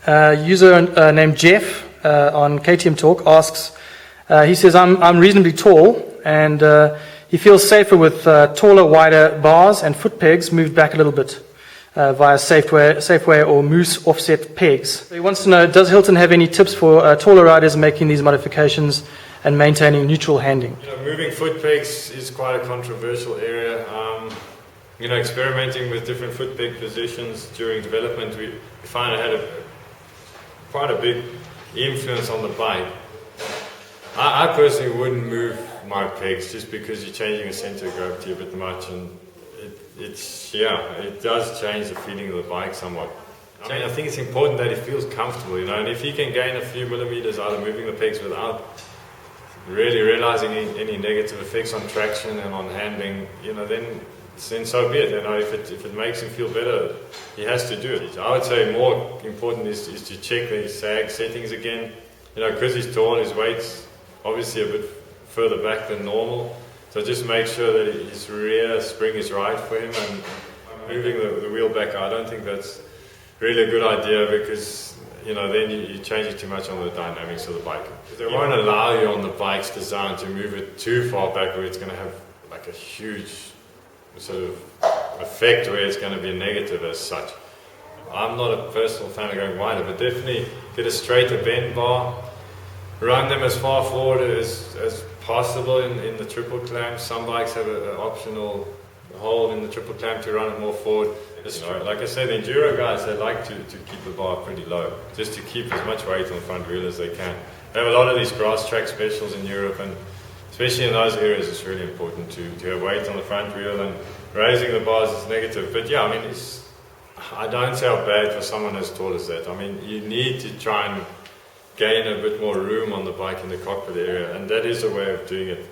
User named Jeff on KTM Talk asks, he says, I'm reasonably tall and he feels safer with taller, wider bars and foot pegs moved back a little bit via Safeway or Moose offset pegs. So he wants to know, does Hilton have any tips for taller riders making these modifications and maintaining neutral handling? Moving foot pegs is quite a controversial area. Experimenting with different foot peg positions during development, we found it had quite a big influence on the bike. I personally wouldn't move my pegs just because you're changing the center of gravity a bit much, and it does change the feeling of the bike somewhat. I think it's important that it feels comfortable, and if you can gain a few millimeters out of moving the pegs without really realizing any negative effects on traction and on handling, then so be it. If it makes him feel better, he has to do it. I would say more important is to check the sag settings again. Because he's tall, his weight's obviously a bit further back than normal. So just make sure that his rear spring is right for him, and moving the wheel back, I don't think that's really a good idea, because then you change it too much on the dynamics of the bike. They won't allow you on the bike's design to move it too far back where it's going to have like a huge sort of effect where it's going to be negative as such. I'm not a personal fan of going wider, but definitely get a straighter bend bar, run them as far forward as possible in the triple clamp. Some bikes have an optional hole in the triple clamp to run it more forward. Like I said, the enduro guys, they like to keep the bar pretty low, just to keep as much weight on the front wheel as they can. They have a lot of these grass track specials in Europe, and especially in those areas, it's really important to have weight on the front wheel, and raising the bars is negative. But yeah, I don't say how bad for someone as tall as that. You need to try and gain a bit more room on the bike in the cockpit area, and that is a way of doing it.